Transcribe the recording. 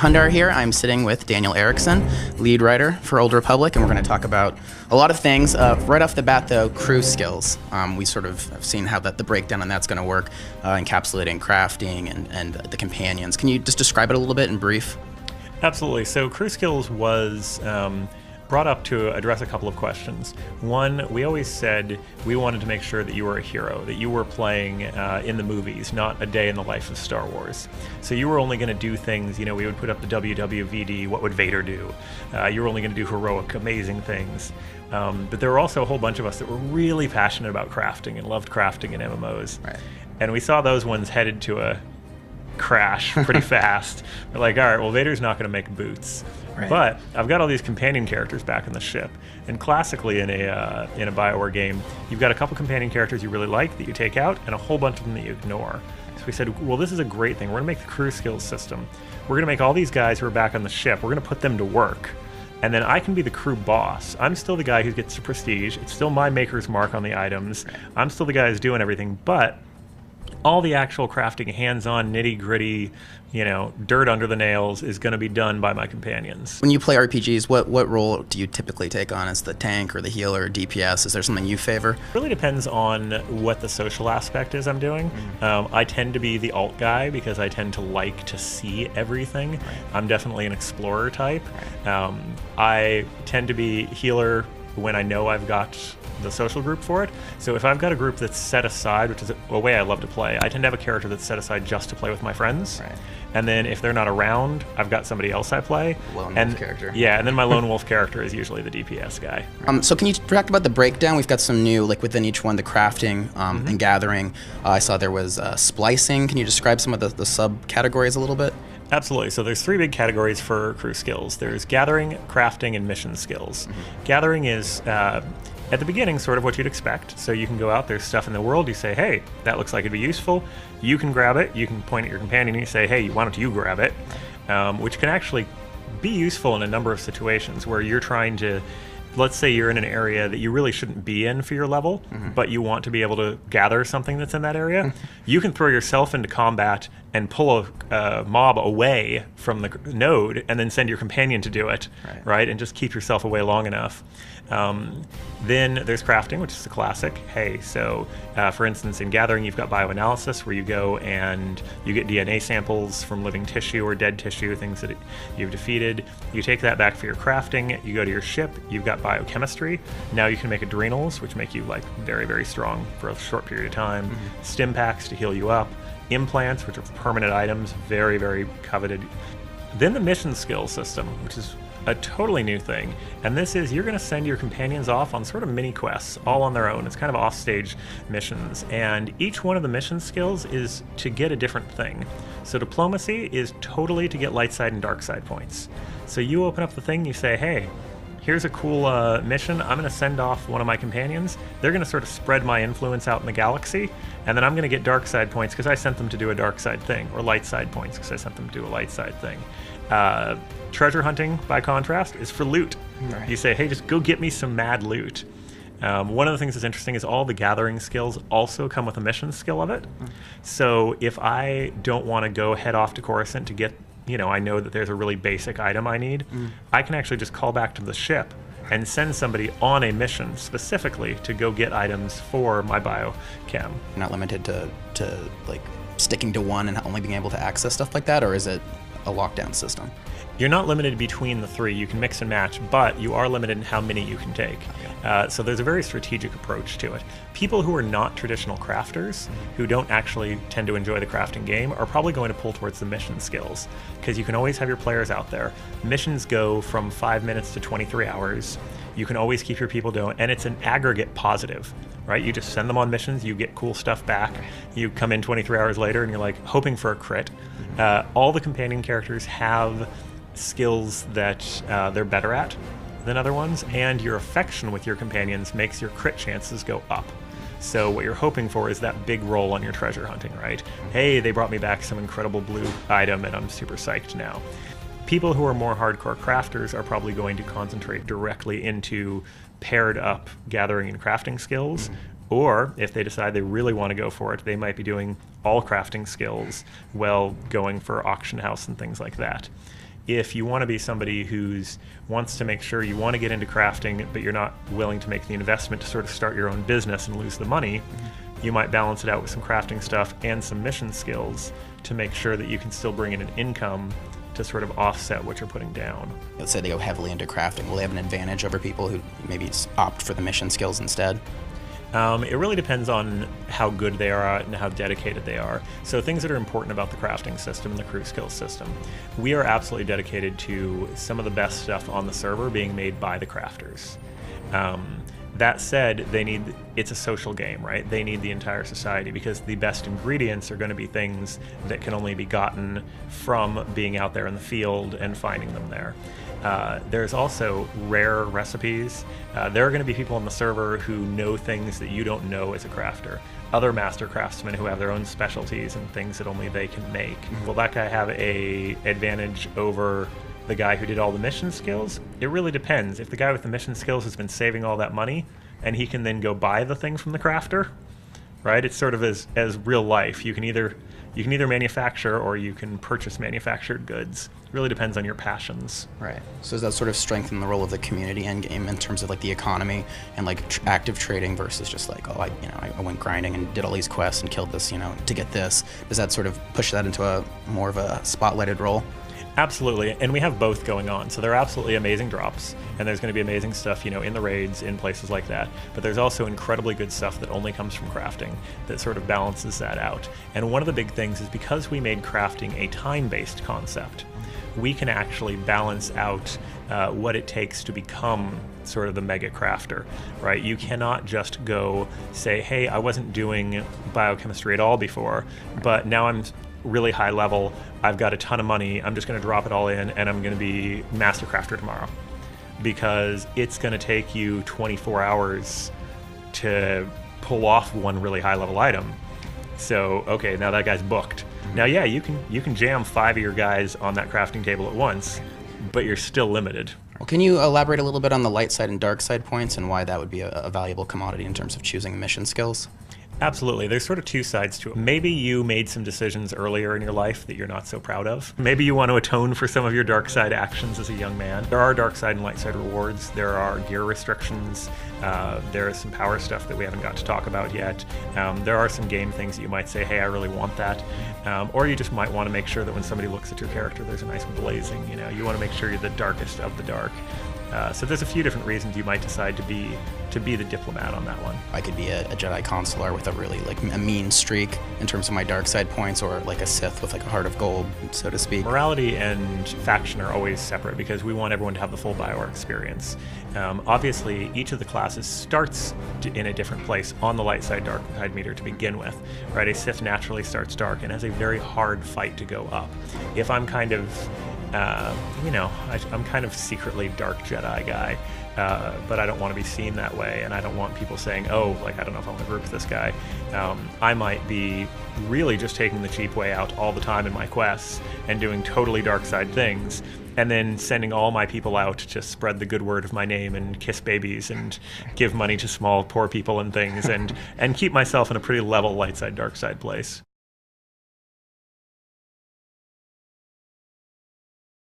Hundar here. I'm sitting with Daniel Erickson, lead writer for Old Republic, and we're going to talk about a lot of things. Right off the bat, though, crew skills. We sort of have seen how the breakdown on that's going to work, encapsulating crafting and the companions. Can you just describe it a little bit in brief? Absolutely. So crew skills was brought up to address a couple of questions. One, we always said we wanted to make sure that you were a hero, that you were playing in the movies, not a day in the life of Star Wars. So you were only going to do things, we would put up the WWVD, what would Vader do? You were only going to do heroic, amazing things. But there were also a whole bunch of us that were really passionate about crafting and loved crafting in MMOs. Right. And we saw those ones headed to a crash pretty fast. We're like, all right, well, Vader's not going to make boots. Right. But I've got all these companion characters back in the ship, and classically in a BioWare game, you've got a couple companion characters you really like that you take out, and a whole bunch of them that you ignore. So we said, well, this is a great thing. We're going to make the crew skills system. We're going to make all these guys who are back on the ship, we're going to put them to work. And then I can be the crew boss. I'm still the guy who gets the prestige. It's still my maker's mark on the items. Right. I'm still the guy who's doing everything, but all the actual crafting, hands-on, nitty-gritty, dirt under the nails is going to be done by my companions. When you play RPGs, what role do you typically take on as the tank or the healer or DPS? Is there something you favor? It really depends on what the social aspect is I'm doing. I tend to be the alt guy because I tend to like to see everything. Right. I'm definitely an explorer type. Right. I tend to be healer when I know I've got the social group for it. So if I've got a group that's set aside, which is a way I love to play, I tend to have a character that's set aside just to play with my friends. Right. And then if they're not around, I've got somebody else I play. Lone wolf character. Yeah, and then my lone wolf character is usually the DPS guy. So can you talk about the breakdown? We've got some new, like within each one, the crafting and gathering. I saw there was splicing. Can you describe some of the subcategories a little bit? Absolutely. So there's three big categories for crew skills. There's gathering, crafting, and mission skills. Gathering is, at the beginning, sort of what you'd expect. So you can go out, there's stuff in the world, you say, hey, that looks like it'd be useful. You can grab it, you can point at your companion and you say, hey, why don't you grab it? Which can actually be useful in a number of situations where you're trying to, let's say you're in an area that you really shouldn't be in for your level, but you want to be able to gather something that's in that area. You can throw yourself into combat and pull a mob away from the node and then send your companion to do it, right? And just keep yourself away long enough. Then there's crafting, which is the classic. Hey, so for instance, in Gathering, you've got bioanalysis, where you go and you get DNA samples from living tissue or dead tissue, things that you've defeated. You take that back for your crafting. You go to your ship. You've got biochemistry. Now you can make adrenals, which make you like very, very strong for a short period of time. Stim packs to heal you up. Implants, which are permanent items, very, very coveted. Then the mission skill system, which is a totally new thing, and this is you're going to send your companions off on sort of mini quests all on their own. It's kind of offstage missions, and each one of the mission skills is to get a different thing. So diplomacy is totally to get light side and dark side points. So you open up the thing, you say, hey, here's a cool mission. I'm going to send off one of my companions. They're going to sort of spread my influence out in the galaxy, and then I'm going to get dark side points because I sent them to do a dark side thing, or light side points because I sent them to do a light side thing. Treasure hunting, by contrast, is for loot. Right. You say, hey, just go get me some mad loot. One of the things that's interesting is all the gathering skills also come with a mission skill of it. So if I don't want to go head off to Coruscant to get, I know that there's a really basic item I need, I can actually just call back to the ship and send somebody on a mission specifically to go get items for my biochem. You're not limited to like sticking to one and only being able to access stuff like that, or is it a lockdown system? You're not limited between the three. You can mix and match, but you are limited in how many you can take. So there's a very strategic approach to it. People who are not traditional crafters, who don't actually tend to enjoy the crafting game, are probably going to pull towards the mission skills, because you can always have your players out there. Missions go from 5 minutes to 23 hours. You can always keep your people doing, and it's an aggregate positive, right? You just send them on missions, you get cool stuff back, you come in 23 hours later and you're like hoping for a crit. All the companion characters have skills that they're better at than other ones, and your affection with your companions makes your crit chances go up. So what you're hoping for is that big roll on your treasure hunting, right? Hey, they brought me back some incredible blue item and I'm super psyched now. People who are more hardcore crafters are probably going to concentrate directly into paired up gathering and crafting skills, or if they decide they really want to go for it, they might be doing all crafting skills while going for auction house and things like that. If you want to be somebody who's wants to make sure you want to get into crafting, but you're not willing to make the investment to sort of start your own business and lose the money, you might balance it out with some crafting stuff and some mission skills to make sure that you can still bring in an income to sort of offset what you're putting down. Let's say they go heavily into crafting. Will they have an advantage over people who maybe opt for the mission skills instead? It really depends on how good they are and how dedicated they are. So things that are important about the crafting system and the crew skills system. We are absolutely dedicated to some of the best stuff on the server being made by the crafters. That said, it's a social game, right? They need the entire society because the best ingredients are going to be things that can only be gotten from being out there in the field and finding them there. There's also rare recipes. There are going to be people on the server who know things that you don't know as a crafter. Other master craftsmen who have their own specialties and things that only they can make. Will that guy have a advantage over the guy who did all the mission skills? It really depends. If the guy with the mission skills has been saving all that money and he can then go buy the thing from the crafter, right? It's sort of as real life. You can either manufacture or you can purchase manufactured goods. It really depends on your passions. Right. So does that sort of strengthen the role of the community endgame in terms of like the economy and like active trading versus just like, oh, I went grinding and did all these quests and killed this, to get this. Does that sort of push that into a more of a spotlighted role? Absolutely, and we have both going on. So there are absolutely amazing drops, and there's going to be amazing stuff, in the raids, in places like that. But there's also incredibly good stuff that only comes from crafting that sort of balances that out. And one of the big things is because we made crafting a time-based concept, we can actually balance out what it takes to become sort of the mega crafter, right? You cannot just go say, hey, I wasn't doing biochemistry at all before, but now I'm really high level, I've got a ton of money, I'm just going to drop it all in and I'm going to be master crafter tomorrow, because it's going to take you 24 hours to pull off one really high level item. So okay, now that guy's booked. Now yeah, you can jam 5 of your guys on that crafting table at once, but you're still limited. Well, can you elaborate a little bit on the light side and dark side points and why that would be a valuable commodity in terms of choosing mission skills? Absolutely. There's sort of two sides to it. Maybe you made some decisions earlier in your life that you're not so proud of. Maybe you want to atone for some of your dark side actions as a young man. There are dark side and light side rewards. There are gear restrictions. There is some power stuff that we haven't got to talk about yet. There are some game things that you might say, hey, I really want that. Or you just might want to make sure that when somebody looks at your character, there's a nice blazing. You want to make sure you're the darkest of the dark. So there's a few different reasons you might decide to be the diplomat on that one. I could be a Jedi consular with a really a mean streak in terms of my dark side points, or like a Sith with like a heart of gold, so to speak. Morality and faction are always separate because we want everyone to have the full Bioware experience. Obviously, each of the classes starts in a different place on the light side, dark side meter to begin with. Right? A Sith naturally starts dark and has a very hard fight to go up. If I'm kind of I'm kind of secretly dark Jedi guy, but I don't want to be seen that way, and I don't want people saying, oh, I don't know if I want to group with this guy. I might be really just taking the cheap way out all the time in my quests and doing totally dark side things, and then sending all my people out to spread the good word of my name and kiss babies and give money to small poor people and things, and keep myself in a pretty level light side dark side place.